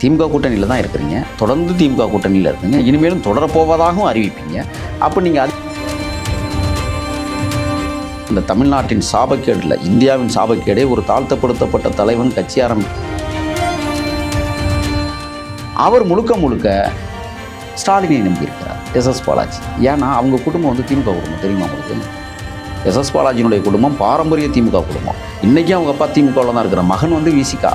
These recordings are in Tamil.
திமுக கூட்டணியில் தான் இருக்கிறீங்க, தொடர்ந்து திமுக கூட்டணியில் இருக்குங்க, இனிமேலும் தொடரப்போவதாகவும் அறிவிப்பீங்க. அப்போ நீங்கள் இந்த தமிழ்நாட்டின் சாபக்கேடில், இந்தியாவின் சாபக்கேடே ஒரு தாழ்த்தப்படுத்தப்பட்ட தலைவன் கட்சி அவர் முழுக்க ஸ்டாலினை நம்பியிருக்கிறார், எஸ்எஸ் பாலாஜி. ஏன்னா அவங்க குடும்பம் வந்து திமுக குடும்பம், தெரியுமா உங்களுக்கு? எஸ்எஸ் பாலாஜியினுடைய குடும்பம் பாரம்பரிய திமுக குடும்பம். இன்றைக்கும் அவங்க அப்பா திமுகவில் தான் இருக்கிற, மகன் வந்து விசிகா.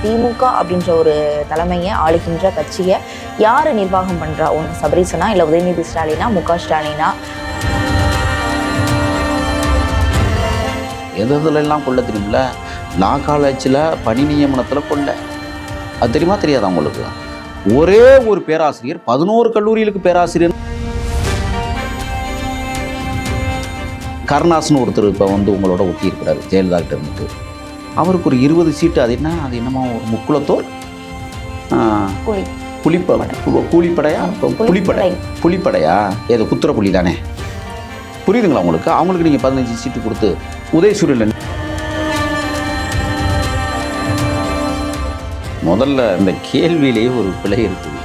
திமுக அப்படின்ற ஒரு தலைமையை ஆளுகின்ற கட்சியை யார் நிர்வாகம் பண்ணுறா? ஒன்று சபரீசனா, இல்லை உதயநிதி ஸ்டாலினா, முக ஸ்டாலினா? எதுலாம் கொள்ள தெரியுமில்ல? லா காலேஜில் பணி நியமனத்தில் கொள்ள, அது தெரியுமா தெரியாதா உங்களுக்கு? ஒரே ஒரு பேராசிரியர் 11 கல்லூரிகளுக்கு பேராசிரியர். கருணாஸ்னு ஒருத்தர் இப்போ வந்து உங்களோட ஒட்டி இருக்கிறார், ஜெயலலிதா கிட்ட இருந்துட்டு. அவருக்கு ஒரு 20 சீட்டு. அது என்னமோ ஒரு முக்குளத்தோர் புலிப்படையா ஏதோ குத்துற புலி தானே, புரியுதுங்களா உங்களுக்கு? அவங்களுக்கு நீங்கள் 15 சீட்டு கொடுத்து உதயசூரியன். முதல்ல இந்த கேள்வியிலேயே ஒரு பிழை இருக்குது.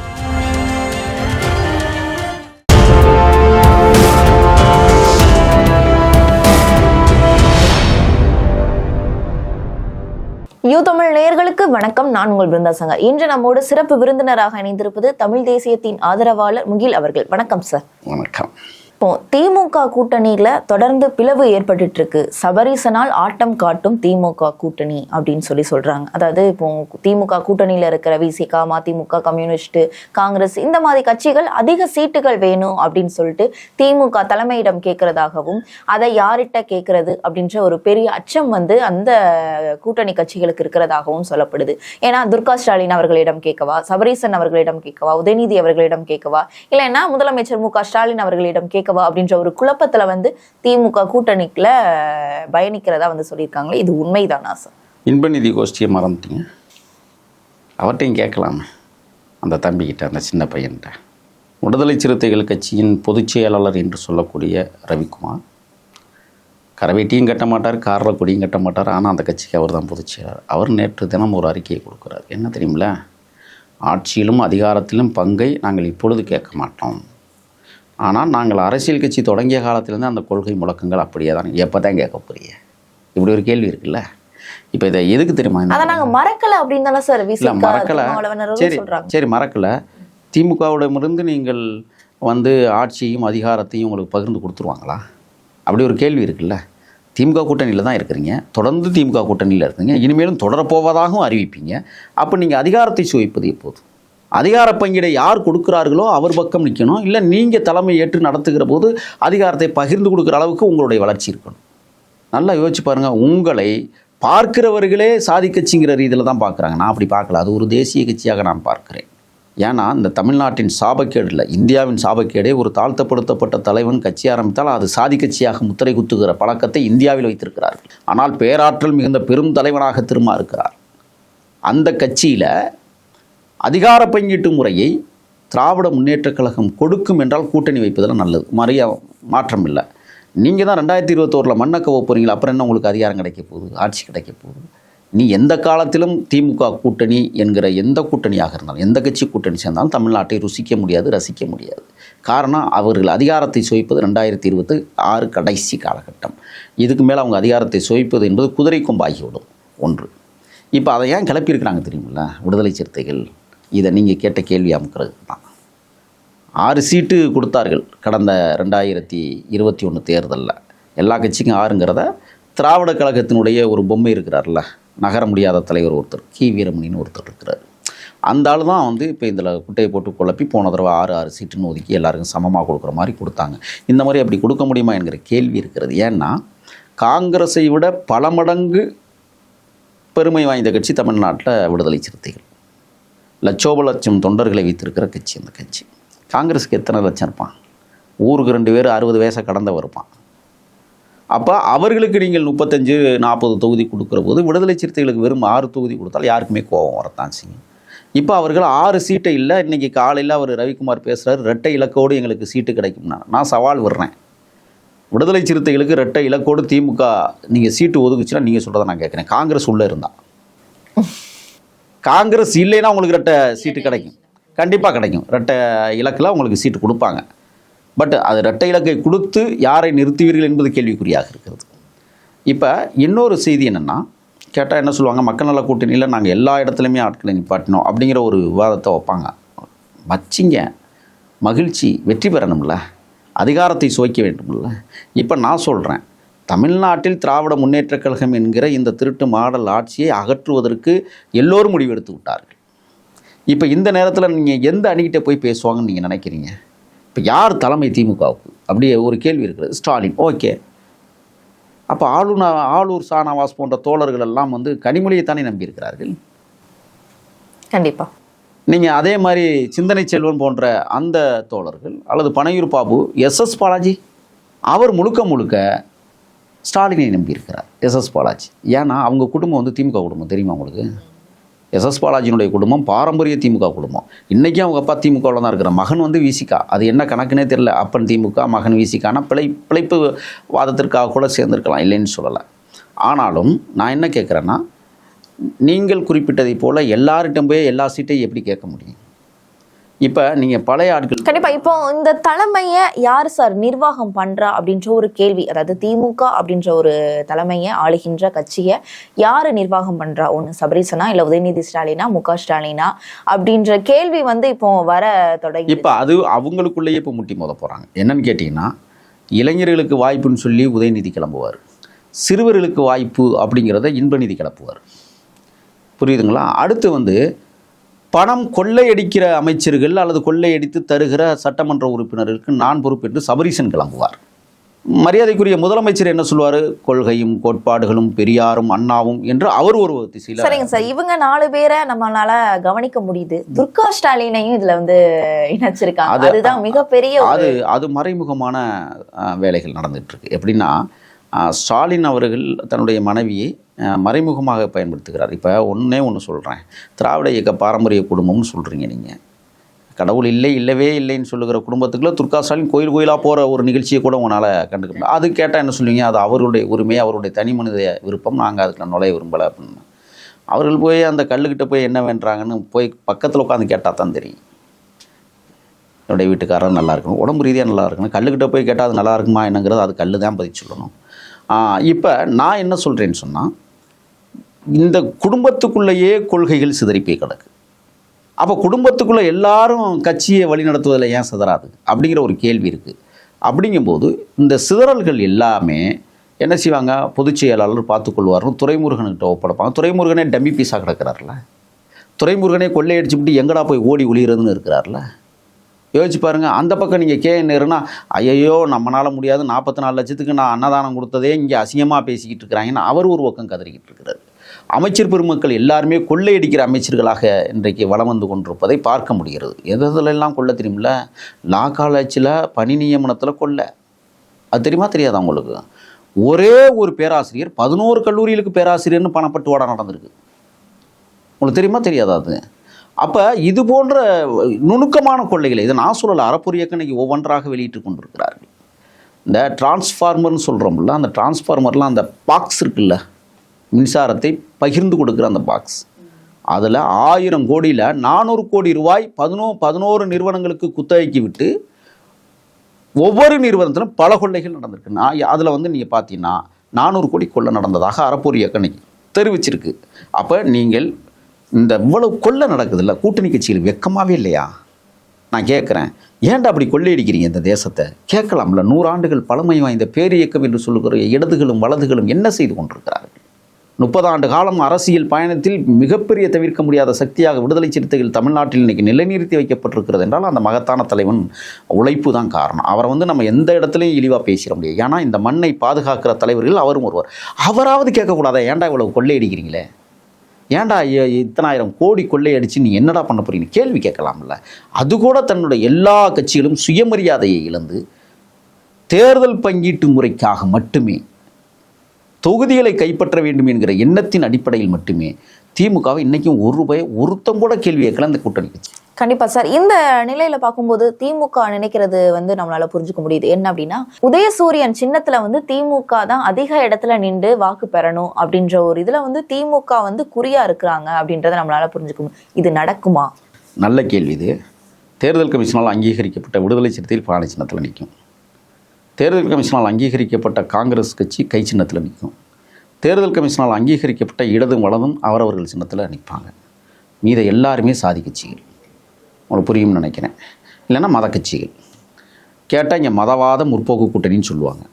யூ தமிழ் நேயர்களுக்கு வணக்கம். நான் உங்கள் பிருந்தா சங்கர். இன்று நம்மோடு சிறப்பு விருந்தினராக இணைந்திருப்பது தமிழ் தேசியத்தின் ஆதரவாளர் முகில் அவர்கள். வணக்கம் சார். வணக்கம். இப்போ திமுக கூட்டணியில தொடர்ந்து பிளவு ஏற்பட்டு இருக்கு. சபரீசனால் ஆட்டம் காட்டும் திமுக கூட்டணி அப்படின்னு சொல்றாங்க. அதாவது இப்போ திமுக கூட்டணியில இருக்கிற விசிகா, மதிமுக, கம்யூனிஸ்ட், காங்கிரஸ் இந்த மாதிரி கட்சிகள் அதிக சீட்டுகள் வேணும் அப்படின்னு சொல்லிட்டு திமுக தலைமையிடம் கேட்கறதாகவும், அதை யார்கிட்ட கேட்கறது அப்படின்ற ஒரு பெரிய அச்சம் வந்து அந்த கூட்டணி கட்சிகளுக்கு இருக்கிறதாகவும் சொல்லப்படுது. ஏன்னா துர்கா ஸ்டாலின் அவர்களிடம் கேட்கவா, சபரீசன் அவர்களிடம் கேட்கவா, உதயநிதி அவர்களிடம் கேட்கவா, இல்லைன்னா முதலமைச்சர் முக ஸ்டாலின் அவர்களிடம் கேட்கவா அப்படின்ற ஒரு குழப்பத்துல வந்து திமுக கூட்டணிக்குள்ள பயணிக்கிறதா வந்து சொல்லியிருக்காங்களே, இது உண்மைதானா சார்? இன்பநிதி கோஷ்டியை மறந்துட்டீங்க, அவர்கிட்டையும் கேட்கலாமே, அந்த தம்பிக்கிட்ட, அந்த சின்ன பையன்கிட்ட. விடுதலை சிறுத்தைகள் கட்சியின் பொதுச் செயலாளர் என்று சொல்லக்கூடிய ரவிக்குமார் கரவேட்டியும் கட்ட மாட்டார், காரில் கொடியும் கட்ட மாட்டார். ஆனால் அந்த கட்சிக்கு அவர் தான் பொதுச் செயலாளர். அவர் நேற்று தினம் ஒரு அறிக்கையை கொடுக்குறார். என்ன தெரியுமில்ல? ஆட்சியிலும் அதிகாரத்திலும் பங்கை நாங்கள் இப்பொழுது கேட்க மாட்டோம், ஆனால் நாங்கள் அரசியல் கட்சி தொடங்கிய காலத்திலேருந்து அந்த கொள்கை முழக்கங்கள் அப்படியே தான், எப்போ தான் கேட்க போறீங்க? இப்படி ஒரு கேள்வி இருக்குல்ல. இப்போ இதை எதுக்கு தெரியுமா? நாங்கள் மறக்கலை அப்படின்னு தானே சார். இல்லை மறக்கலை, சரி மறக்கலை. திமுகவிடமிருந்து நீங்கள் வந்து ஆட்சியையும் அதிகாரத்தையும் உங்களுக்கு பகிர்ந்து கொடுத்துருவாங்களா? அப்படி ஒரு கேள்வி இருக்குல்ல. திமுக கூட்டணியில் தான் இருக்கிறீங்க, தொடர்ந்து திமுக கூட்டணியில் இருக்கீங்க, இனிமேலும் தொடரப்போவதாகவும் அறிவிப்பீங்க. அப்போ நீங்கள் அதிகாரத்தை சுவைப்பது எப்போது? அதிகார பங்கீடை யார் கொடுக்குறார்களோ அவர் பக்கம் நிற்கணும். இல்லை நீங்கள் தலைமை ஏற்று நடத்துகிற போது அதிகாரத்தை பகிர்ந்து கொடுக்குற அளவுக்கு உங்களுடைய வளர்ச்சி இருக்கணும். நல்லா யோசிச்சு பாருங்கள். உங்களை பார்க்கிறவர்களே சாதி கட்சிங்கிற ரீதியில் தான் பார்க்குறாங்க. நான் அப்படி பார்க்கல, அது ஒரு தேசிய கட்சியாக நான் பார்க்கிறேன். ஏன்னா இந்த தமிழ்நாட்டின் சாபக்கேடில், இந்தியாவின் சாபக்கேடே ஒரு தாழ்த்தப்படுத்தப்பட்ட தலைவன் கட்சி ஆரம்பித்தால் அது சாதி கட்சியாக முத்திரை குத்துகிற பழக்கத்தை இந்தியாவில் வைத்திருக்கிறார்கள். ஆனால் பேராற்றல் மிகுந்த பெரும் தலைவனாக திரும்ப இருக்கிறார். அந்த கட்சியில் அதிகார பங்கீட்டு முறையை திராவிட முன்னேற்றக் கழகம் கொடுக்கும் என்றால் கூட்டணி வைப்பதில் நல்லது, மாற்றம் இல்லை. நீங்கள் தான் 2021 மண்ணக்க போகிறீங்களா? அப்புறம் என்ன உங்களுக்கு அதிகாரம் கிடைக்க போகுது, ஆட்சி கிடைக்க போகுது? நீ எந்த காலத்திலும் திமுக கூட்டணி என்கிற எந்த கூட்டணியாக இருந்தாலும், எந்த கட்சி கூட்டணி சேர்ந்தாலும் தமிழ்நாட்டை ருசிக்க முடியாது, ரசிக்க முடியாது. காரணம், அவர்கள் அதிகாரத்தை சுவைப்பது 2026 கடைசி காலகட்டம். இதுக்கு மேலே அவங்க அதிகாரத்தை சுவைப்பது என்பது குதிரை கொம்பாகிவிடும். ஒன்று. இப்போ அதை ஏன் கிளப்பியிருக்கிறாங்க தெரியுமில்ல விடுதலை சிறுத்தைகள்? இதை நீங்கள் கேட்ட கேள்வி அமுக்கிறது தான். 6 சீட்டு கொடுத்தார்கள் கடந்த 2021 தேர்தலில். எல்லா கட்சிக்கும் 6ங்கிறத திராவிட கழகத்தினுடைய ஒரு பொம்மை இருக்கிறார்ல, நகர முடியாத தலைவர் ஒருத்தர், கி வீரமணின்னு ஒருத்தர் இருக்கிறார். அந்த ஆள் தான் வந்து இப்போ இதில் குட்டையை போட்டு குழப்பி போன தடவை 6 சீட்டுன்னு ஒதுக்கி எல்லாருக்கும் சமமாக கொடுக்குற மாதிரி கொடுத்தாங்க. இந்த மாதிரி அப்படி கொடுக்க முடியுமா என்கிற கேள்வி இருக்கிறது. ஏன்னா காங்கிரஸை விட பல மடங்கு பெருமை வாய்ந்த கட்சி தமிழ்நாட்டில் விடுதலை சிறுத்தைகள். லட்சோப லட்சம் தொண்டர்களை வைத்திருக்கிற கட்சி அந்த கட்சி. காங்கிரஸுக்கு எத்தனை லட்சம் இருப்பான்? ஊருக்கு 2 பேர் 60 வயசை கடந்தவர் இருப்பான். அப்போ அவர்களுக்கு நீங்கள் 35-40 தொகுதி கொடுக்குற போது விடுதலை சிறுத்தைகளுக்கு வெறும் 6 தொகுதி கொடுத்தால் யாருக்குமே கோபம் வரத்தான் செய்யும். இப்போ அவர்கள் 6 சீட்டை இல்லை. இன்றைக்கி காலையில் அவர் ரவிக்குமார் பேசுகிறார், இரட்டை இலக்கோடு எங்களுக்கு சீட்டு கிடைக்கும்னா. நான் சவால் விடுறேன், விடுதலை சிறுத்தைகளுக்கு இரட்டை இலக்கோடு திமுக நீங்கள் சீட்டு ஒதுக்குச்சுன்னா நீங்கள் சொல்கிறத நான் கேட்குறேன். காங்கிரஸ் உள்ளே இருந்தால் காங்கிரஸ் இல்லைன்னா உங்களுக்கு ரெட்டை சீட்டு கிடைக்கும், கண்டிப்பாக கிடைக்கும். ரெட்டை இலக்கில் உங்களுக்கு சீட்டு கொடுப்பாங்க. பட் அது ரெட்டை இலக்கை கொடுத்து யாரை நிறுத்துவீர்கள் என்பது கேள்விக்குறியாக இருக்கிறது. இப்போ இன்னொரு செய்தி என்னென்னா, கேட்டால் என்ன சொல்லுவாங்க, மக்கள் நல கூட்டணியில் நாங்கள் எல்லா இடத்துலையுமே ஆட்களை நிப்பாட்டினோம் அப்படிங்கிற ஒரு விவாதத்தை வைப்பாங்க. வச்சிங்க, மகிழ்ச்சி, வெற்றி பெறணும்ல, அதிகாரத்தை சுவைக்க வேண்டும்ல. இப்போ நான் சொல்கிறேன், தமிழ்நாட்டில் திராவிட முன்னேற்றக் கழகம் என்கிற இந்த திருட்டு மாடல் ஆட்சியை அகற்றுவதற்கு எல்லோரும் முடிவெடுத்து விட்டார்கள். இப்போ இந்த நேரத்தில் நீங்கள் எந்த அணிகிட்ட போய் பேசுவாங்கன்னு நீங்கள் நினைக்கிறீங்க? இப்போ யார் தலைமை திமுகவுக்கு? அப்படியே ஒரு கேள்வி இருக்குது. ஸ்டாலின், ஓகே. அப்போ ஆளூர் ஷானவாஸ் போன்ற தோழர்கள் எல்லாம் வந்து கனிமொழியைத்தானே நம்பியிருக்கிறார்கள். கண்டிப்பாக. நீங்கள் அதே மாதிரி சிந்தனை செல்வன் போன்ற அந்த தோழர்கள், அல்லது பனையூர் பாபு, எஸ்எஸ் பாலாஜி, அவர் முழுக்க முழுக்க ஸ்டாலினை நம்பியிருக்கிறார். எஸ்எஸ் பாலாஜி ஏன்னா அவங்க குடும்பம் வந்து திமுக குடும்பம், தெரியுமா உங்களுக்கு? எஸ்எஸ் பாலாஜியினுடைய குடும்பம் பாரம்பரிய திமுக குடும்பம். இன்றைக்கி அவங்க அப்பா திமுகவில் தான் இருக்கிற, மகன் வந்து விசிகா, அது என்ன கணக்குனே தெரியல. அப்பன் திமுக, மகன் விசிகானா பிழைப்பு வாதத்திற்காக கூட சேர்ந்துருக்கலாம், இல்லைன்னு சொல்லலை. ஆனாலும் நான் என்ன கேட்குறேன்னா, நீங்கள் குறிப்பிட்டதை போல் எல்லார்கிட்டும் போய் எல்லா சீட்டையும் எப்படி கேட்க முடியும்? இப்போ நீங்கள் பழைய ஆட்கள் கண்டிப்பாக. இப்போ இந்த தலைமையை யார் சார் நிர்வாகம் பண்ணுறா அப்படின்ற ஒரு கேள்வி, அதாவது திமுக அப்படின்ற ஒரு தலைமையை ஆளுகின்ற கட்சியை யார் நிர்வாகம் பண்ணுறா? ஒன்று சபரீசனா, இல்லை உதயநிதி ஸ்டாலினா, முக ஸ்டாலினா அப்படின்ற கேள்வி வந்து இப்போ வர தொடங்கி. இப்போ அது அவங்களுக்குள்ளேயே இப்போ முட்டி மோத போகிறாங்க. என்னன்னு கேட்டிங்கன்னா, இளைஞர்களுக்கு வாய்ப்புன்னு சொல்லி உதயநிதி கிளம்புவார், சிறுவர்களுக்கு வாய்ப்பு அப்படிங்கிறத இன்பநிதி கிளப்புவார். புரியுதுங்களா? அடுத்து வந்து பணம் கொள்ளையடிக்கிற அமைச்சர்கள் அல்லது கொள்ளையடித்து தருகிற சட்டமன்ற உறுப்பினர்களுக்கு நான் பொறுப்பு என்று சபரீசன் கிளம்புவார். மரியாதைக்குரிய முதலமைச்சர் என்ன சொல்வார்? கொள்கையும் கோட்பாடுகளும் பெரியாரும் அண்ணாவும் என்று அவர் ஒரு திசையில். சரிங்க சார், இவங்க 4 பேரை நம்மளால கவனிக்க முடியுது. துர்கா ஸ்டாலினையும் இதுல வந்து இணைச்சிருக்காங்க. அதுதான் மிகப்பெரிய அது மறைமுகமான வேலைகள் நடந்துட்டு இருக்கு. எப்படின்னா, ஸ்டாலின் அவர்கள் தன்னுடைய மனைவியை மறைமுகமாக பயன்படுத்துகிறார். இப்போ ஒன்று சொல்கிறேன், திராவிட இயக்க பாரம்பரிய குடும்பம்னு சொல்கிறீங்க நீங்கள். கடவுள் இல்லவே இல்லைன்னு சொல்லுகிற குடும்பத்துக்குள்ளே துர்கா ஸ்டாலின் கோயிலாக போகிற ஒரு நிகழ்ச்சியை கூட உங்களால் கண்டுக்க முடியும். அது கேட்டால் என்ன சொல்லுவீங்க? அது அவருடைய உரிமை, அவருடைய தனி மனித விருப்பம், நாங்கள் அதுக்கு நுழைய விரும்பலை அப்படின்னு. அவர்கள் போய் அந்த கல்லுக்கிட்ட போய் என்ன வேண்டுறாங்கன்னு போய் பக்கத்தில் உட்காந்து கேட்டால் தான் தெரியும். என்னுடைய வீட்டுக்காரர் நல்லா இருக்கணும், உடம்பு ரீதியாக நல்லா இருக்கணும், கல்லுக்கிட்ட போய் கேட்டால் அது நல்லா இருக்குமா என்னங்கிறது அது கல் தான் பதில் சொல்லணும். இப்போ நான் என்ன சொல்கிறேன்னு சொன்னால், இந்த குடும்பத்துக்குள்ளேயே கொள்கைகள் சிதறி போய் கிடக்கு. அப்போ குடும்பத்துக்குள்ளே எல்லாரும் கட்சியை வழிநடத்துவதில் ஏன் சிதறாது அப்படிங்கிற ஒரு கேள்வி இருக்குது. அப்படிங்கும்போது இந்த சிதறல்கள் எல்லாமே என்ன செய்வாங்க? பொதுச் செயலாளர் பார்த்துக்கொள்வார்னு துரைமுருகன்கிட்ட ஒப்படைப்பாங்க. துரைமுருகனே டம்மி பீஸாக கிடக்கிறார்ல, துரைமுருகனே கொள்ளையடிச்சுட்டு எங்கடா போய் ஓடி ஒளிகிறதுன்னு இருக்கிறார்ல. யோசிச்சு பாருங்கள். அந்த பக்கம் நீங்கள் கேஎன்ஆர்னா, ஐயோ நம்மளால் முடியாது, 44 லட்சத்துக்கு நான் அன்னதானம் கொடுத்ததே இங்கே அசிங்கமாக பேசிக்கிட்டு இருக்கிறாங்கன்னு அவர் ஒரு பக்கம் கதறிக்கிட்டு இருக்கிறார். அமைச்சர் பெருமக்கள் எல்லாருமே கொள்ளையடிக்கிற அமைச்சர்களாக இன்றைக்கு வலம் வந்து கொண்டிருப்பதை பார்க்க முடிகிறது. எதெல்லாம் கொள்ள தெரியுமில்ல? லா காலேஜில் பணி நியமனத்தில் கொள்ள, அது தெரியுமா தெரியாதா உங்களுக்கு? ஒரே ஒரு பேராசிரியர் 11 கல்லூரிகளுக்கு பேராசிரியர்னு பணப்பட்டுவாடா நடந்திருக்கு. உங்களுக்கு தெரியுமா தெரியாதா? அது அப்போ இது போன்ற நுணுக்கமான கொள்ளைகளை, இதை நான் சொல்லலை, அறப்பொரு இயக்கம் இன்னைக்கு ஒவ்வொன்றாக வெளியிட்டு கொண்டிருக்கிறார்கள். இந்த டிரான்ஸ்ஃபார்மர்னு சொல்கிறோம்ல, அந்த டிரான்ஸ்ஃபார்மர்லாம் அந்த பாக்ஸ் இருக்குல்ல, மின்சாரத்தை பகிர்ந்து கொடுக்குற அந்த பாக்ஸ், அதில் 1000 கோடியில் 400 கோடி ரூபாய் 11 நிறுவனங்களுக்கு குத்தகைக்கு விட்டு ஒவ்வொரு நிறுவனத்திலும் பல கொள்ளைகள் நடந்திருக்கு. அதில் வந்து நீங்கள் பார்த்தீங்கன்னா 400 கோடி கொள்ளை நடந்ததாக அறப்பொரு இயக்கம் இன்னைக்கு தெரிவிச்சிருக்கு. அப்போ நீங்கள் இந்த இவ்வளவு கொள்ளை நடக்குதுல்ல, கூட்டணி கட்சிகள் வெக்கமாகவே இல்லையா? நான் கேட்குறேன், ஏன்டா அப்படி கொள்ளையடிக்கிறீங்க இந்த தேசத்தை? கேட்கலாம்ல. 100 ஆண்டுகள் பழமை வாய்ந்த பேரியக்கம் என்று சொல்லுகிற இடதுகளும் வலதுகளும் என்ன செய்து கொண்டிருக்கிறார்கள்? 30 ஆண்டு காலம் அரசியல் பயணத்தில் மிகப்பெரிய தவிர்க்க முடியாத சக்தியாக விடுதலை சிறுத்தைகள் தமிழ்நாட்டில் இன்றைக்கி நிலைநிறுத்தி வைக்கப்பட்டிருக்கிறது என்றால் அந்த மகத்தான தலைவன் உழைப்பு தான் காரணம். அவரை வந்து நம்ம எந்த இடத்துலையும் இழிவாக பேசிட முடியாது. ஏன்னா இந்த மண்ணை பாதுகாக்கிற தலைவர்கள் அவரும் ஒருவர். அவராவது கேட்கக்கூடாதா, ஏன்டா இவ்வளவு கொள்ளையடிக்கிறீங்களே, ஏன்டா இத்தனை 1000 கோடி கொள்ளையடிச்சு நீ என்னடா பண்ண போறீங்க கேள்வி கேட்கலாம்ல. அது கூட தன்னுடைய எல்லா கட்சிகளும் சுயமரியாதையை இழந்து தேர்தல் பங்கீட்டு முறைக்காக மட்டுமே, தொகுதிகளை கைப்பற்ற வேண்டும் என்கிற எண்ணத்தின் அடிப்படையில் மட்டுமே திமுகவை இன்றைக்கும் ₹1 ஒருத்தம் கூட கேள்வி கேட்கல இந்த கூட்டணி கட்சி. கண்டிப்பா சார். இந்த நிலையில பார்க்கும்போது திமுக நினைக்கிறது வந்து நம்மளால புரிஞ்சுக்க முடியுது. என்ன அப்படின்னா, உதயசூரியன் சின்னத்துல வந்து திமுக தான் அதிக இடத்துல நின்று வாக்கு பெறணும் அப்படின்ற ஒரு இதுல வந்து திமுக வந்து குறியா இருக்கிறாங்க அப்படின்றத நம்மளால புரிஞ்சுக்க முடியும். இது நடக்குமா? நல்ல கேள்வி இது. தேர்தல் கமிஷனால் அங்கீகரிக்கப்பட்ட விடுதலை சிறுத்தைகள் பானை சின்னத்தில் நிற்கும். தேர்தல் கமிஷனால் அங்கீகரிக்கப்பட்ட காங்கிரஸ் கட்சி கை சின்னத்தில் நிற்கும். தேர்தல் கமிஷனால் அங்கீகரிக்கப்பட்ட இடதும் வலதும் அவரவர்கள் சின்னத்தில் நிற்பாங்க. மீத எல்லாருமே சாதி கட்சிகள். உங்களுக்கு புரியும்னு நினைக்கிறேன். இல்லைன்னா மத கட்சிகள். கேட்டால் இங்கே மதவாத முற்போக்கு கூட்டணின்னு சொல்லுவாங்க.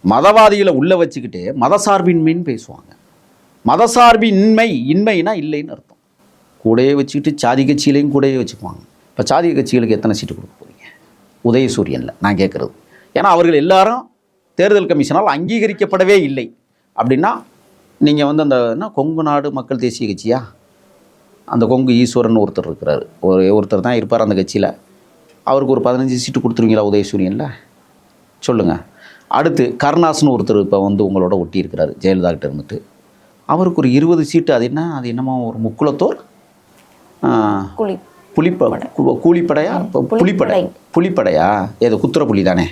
மதவாதிகளை உள்ளே வச்சுக்கிட்டு மதசார்பின்மைன்னு பேசுவாங்க. இன்மைனா இல்லைன்னு அர்த்தம். கூடையே வச்சுக்கிட்டு சாதி கட்சியிலையும் கூடையே வச்சுக்குவாங்க. இப்போ சாதி கட்சிகளுக்கு எத்தனை சீட்டு கொடுக்க போகிறீங்க? உதயசூரியனில் நான் கேட்குறது. ஏன்னா அவர்கள் எல்லாரும் தேர்தல் கமிஷனால் அங்கீகரிக்கப்படவே இல்லை. அப்படின்னா நீங்கள் வந்து அந்த கொங்கு நாடு மக்கள் தேசிய கட்சியா? அந்த கொங்கு ஈஸ்வரன் ஒருத்தர் இருக்கிறார். ஒருத்தர் தான் இருப்பார் அந்த கட்சியில். அவருக்கு ஒரு 15 சீட்டு கொடுத்துருவீங்களா உதயசூரியனில்? சொல்லுங்கள். அடுத்து கருணாஸ்னு ஒருத்தர் இப்போ வந்து உங்களோட ஒட்டி இருக்கிறார் ஜெயலலிதா கிட்ட இருந்துட்டு. அவருக்கு ஒரு 20 சீட்டு. அது என்னமோ ஒரு முக்குளத்தோர் கூலிப்படையா புலிப்படையா? ஏதோ குத்துற புலி தானே?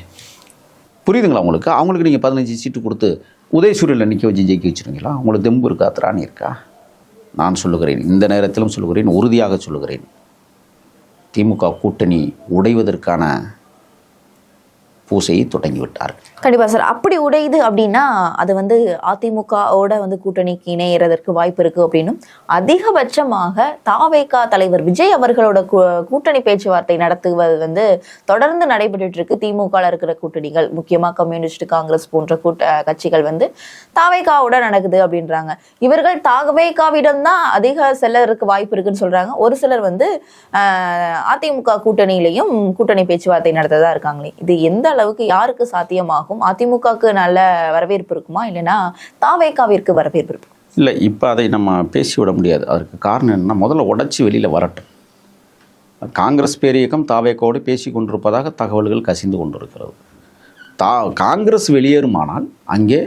புரியுதுங்களா உங்களுக்கு? அவங்களுக்கு நீங்கள் 15 சீட்டு கொடுத்து உதயசூரியனில் நிற்க வச்சு ஜெயிக்க வச்சுருவீங்களா? உங்களுக்கு தெம்பு இருக்கா, திராணி இருக்கா? நான் சொல்லுகிறேன், இந்த நேரத்திலும் சொல்லுகிறேன், உறுதியாக சொல்லுகிறேன், திமுக கூட்டணி உடைவதற்கான பூசையை தொடங்கிவிட்டார்கள். கண்டிப்பா சார். அப்படி உடையுது அப்படின்னா அது வந்து அதிமுகவோட வந்து கூட்டணிக்கு இணையறதற்கு வாய்ப்பு இருக்கு அப்படின்னும், அதிகபட்சமாக தாவேகா தலைவர் விஜய் அவர்களோட கூட்டணி பேச்சுவார்த்தை நடத்துவது வந்து தொடர்ந்து நடைபெற்று இருக்கு. திமுக இருக்கிற கூட்டணிகள், முக்கியமா கம்யூனிஸ்ட், காங்கிரஸ் போன்ற கட்சிகள் வந்து தாவேகாவோட நடக்குது அப்படின்றாங்க. இவர்கள் தாவேகாவிடம் தான் அதிக செல்லருக்கு வாய்ப்பு இருக்குன்னு சொல்றாங்க. ஒரு சிலர் வந்து அதிமுக கூட்டணியிலையும் கூட்டணி பேச்சுவார்த்தை நடத்ததா இருக்காங்களே. இது எந்த அளவுக்கு யாருக்கு சாத்தியமாகும்? அதிமுகவுக்கு நல்ல வரவேற்பு இருக்குமா, இல்லைன்னா தாவேகாவிற்கு வரவேற்பு இருக்கும்? இல்லை, இப்போ அதை நம்ம பேசிவிட முடியாது. அதற்கு காரணம் என்னன்னா, முதல்ல உடச்சி வெளியில் வரட்டும். காங்கிரஸ் பேரியக்கம் தாவேகாவோடு பேசி கொண்டிருப்பதாக தகவல்கள் கசிந்து கொண்டிருக்கிறது. காங்கிரஸ் வெளியேறுமானால் அங்கே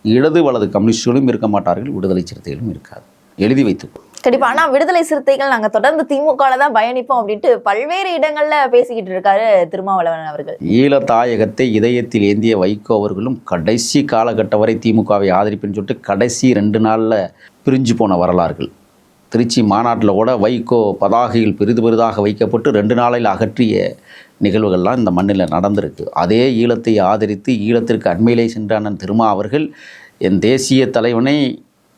இடது வலது கம்யூனிஸ்டுகளும் இருக்க மாட்டார்கள், விடுதலை சிறுத்தைகளும் இருக்காது. எழுதி வைத்துக்கோ. கண்டிப்பா. ஆனா விடுதலை சிறுத்தைகள் நாங்க தொடர்ந்து திமுக தான் பயணிப்போம் அப்படின்ட்டு பல்வேறு இடங்கள்ல பேசிக்கிட்டு இருக்காரு திருமாவளவன் அவர்கள். ஈழத்தாயகத்தை இதயத்தில் ஏந்திய வைகோ அவர்களும் கடைசி காலகட்டம் வரை திமுகவை ஆதரிப்புன்னு சொல்லிட்டு கடைசி 2 நாளில் பிரிஞ்சு போன வரலாறுகள். திருச்சி மாநாட்டில் கூட வைகோ பதாகையில் பெரிதாக வைக்கப்பட்டு 2 நாளில் அகற்றிய நிகழ்வுகள்லாம் இந்த மண்ணில் நடந்திருக்கு. அதே ஈழத்தை ஆதரித்து ஈழத்திற்கு அண்மையிலே சென்றான திருமா அவர்கள் என் தேசிய தலைவனை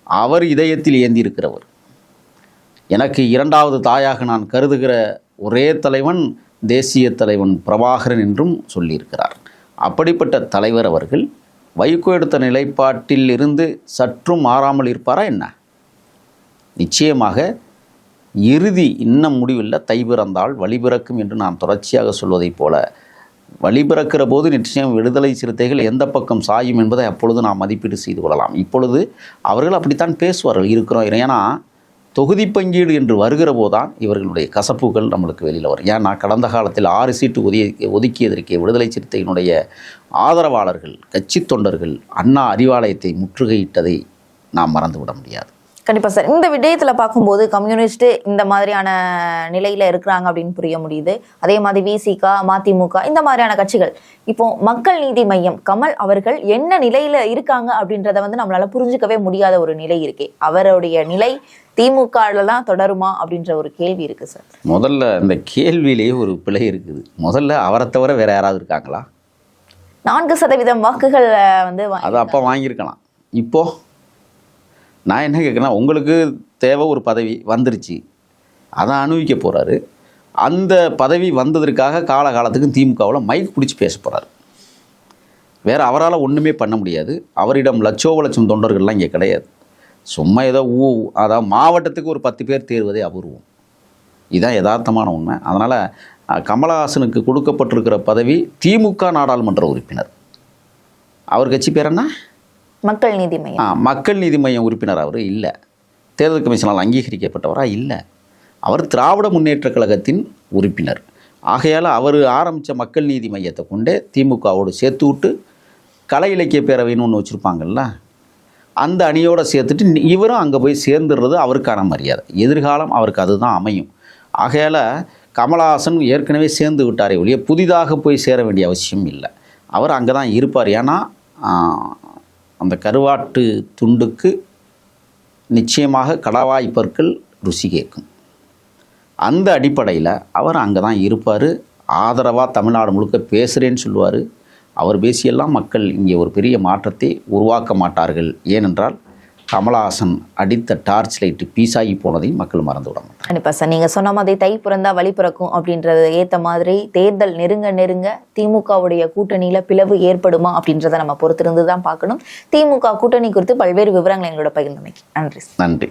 அவர் இதயத்தில் ஏந்தி இருக்கிறவர். எனக்கு 2வது தாயாக நான் கருதுகிற ஒரே தலைவன் தேசிய தலைவன் பிரபாகரன் என்றும் சொல்லியிருக்கிறார். அப்படிப்பட்ட தலைவர் அவர்கள் வைகோ எடுத்த நிலைப்பாட்டில் இருந்து சற்றும் மாறாமல் இருப்பாரா என்ன? நிச்சயமாக இறுதி இன்னும் முடிவில்லை. தை பிறந்தால் வழி பிறக்கும் என்று நான் தொடர்ச்சியாக சொல்வதைப் போல வழிபிறக்கிற போது நிச்சயம் விடுதலை சிறுத்தைகள் எந்த பக்கம் சாயும் என்பதை அப்பொழுது நாம் மதிப்பீடு செய்து கொள்ளலாம். இப்பொழுது அவர்கள் அப்படித்தான் பேசுவார்கள். இருக்கிறோம். ஏன்னா தொகுதி பங்கீடு என்று வருகிற போதுதான் இவர்களுடைய கசப்புகள் நம்மளுக்கு வெளியில் வரும். ஏன்னா கடந்த காலத்தில் 6 சீட்டு ஒதுக்கியதற்கே விடுதலை சிறுத்தையினுடைய ஆதரவாளர்கள், கட்சி தொண்டர்கள் அண்ணா அறிவாலயத்தை முற்றுகையிட்டதை நாம் மறந்துவிட முடியாது. கண்டிப்பா சார். இந்த விடயத்துல பார்க்கும்போது கம்யூனிஸ்ட் இந்த மாதிரியான நிலையில இருக்கிறாங்க அப்படின்னு புரிய முடியுது. அதே மாதிரி விசிக, மதிமுக இந்த மாதிரியான கட்சிகள், இப்போ மக்கள் நீதி மையம் கமல் அவர்கள் என்ன நிலையில இருக்காங்க அப்படின்றத வந்து நம்மளால புரிஞ்சுக்கவே முடியாத ஒரு நிலை இருக்கே. அவருடைய நிலை திமுகல தான் தொடருமா அப்படின்ற ஒரு கேள்வி இருக்கு சார். முதல்ல இந்த கேள்வியிலேயே ஒரு பிழை இருக்குது. முதல்ல அவரை தவிர வேற யாராவது இருக்காங்களா? 4% வாக்குகள் வந்து அதை அப்போ வாங்கியிருக்கலாம். இப்போ நான் என்ன கேட்குறேன்னா, உங்களுக்கு தேவை ஒரு பதவி வந்துருச்சு, அதை அனுபவிக்க போகிறாரு. அந்த பதவி வந்ததற்காக காலகாலத்துக்கு திமுகவில் மைக் பிடிச்சி பேச போகிறாரு. வேறு அவரால் ஒன்றுமே பண்ண முடியாது. அவரிடம் லட்சம் தொண்டர்கள்லாம் இங்கே கிடையாது. சும்மா ஏதோ அதாவது மாவட்டத்துக்கு ஒரு 10 பேர் தேர்வதே அபூர்வம். இதுதான் யதார்த்தமான உண்மை. அதனால் கமலஹாசனுக்கு கொடுக்கப்பட்டிருக்கிற பதவி திமுக நாடாளுமன்ற உறுப்பினர். அவர் கட்சி பேர் என்ன? மக்கள் நீதி மையம். மக்கள் நீதி மையம் உறுப்பினர் அவர் இல்லை. தேர்தல் கமிஷனால் அங்கீகரிக்கப்பட்டவராக இல்லை. அவர் திராவிட முன்னேற்ற கழகத்தின் உறுப்பினர். ஆகையால் அவர் ஆரம்பித்த மக்கள் நீதி மையத்தை கொண்டே திமுகவோடு சேர்த்து விட்டு கலை இலக்கிய பேரவைன்னு ஒன்று வச்சுருப்பாங்கள்ல, அந்த அணியோடு சேர்த்துட்டு இவரும் அங்கே போய் சேர்ந்துடுறது அவருக்கான மரியாதை. எதிர்காலம் அவருக்கு அதுதான் அமையும். ஆகையால் கமலஹாசன் ஏற்கனவே சேர்ந்து விட்டாரே ஒழிய புதிதாக போய் சேர வேண்டிய அவசியம் இல்லை. அவர் அங்கே தான் இருப்பார். ஏன்னா அந்த கருவாட்டு துண்டுக்கு நிச்சயமாக கடவாய் பற்கள் ருசி கேட்கும். அந்த அடிப்படையில் அவர் அங்கே தான் இருப்பார். ஆதரவாக தமிழ்நாடு முழுக்க பேசுகிறேன்னு சொல்லுவார். அவர் பேசியெல்லாம் மக்கள் இங்கே ஒரு பெரிய மாற்றத்தை உருவாக்க மாட்டார்கள். ஏனென்றால் கமலஹாசன் அடித்த டார்ச் லைட்டு பீஸாகி போனதையும் மக்கள் மறந்து விட மாட்டாங்க. கண்டிப்பாக சார், நீங்கள் சொன்ன மாதிரி தை பிறந்தா வழி பிறக்கும் அப்படின்றத ஏற்ற மாதிரி தேர்தல் நெருங்க திமுகவுடைய கூட்டணியில் பிளவு ஏற்படுமா அப்படின்றத நம்ம பொறுத்திருந்து தான் பார்க்கணும். திமுக கூட்டணி குறித்து பல்வேறு விவரங்களை எங்களோட பகிர்ந்தமைக்கு நன்றி. நன்றி.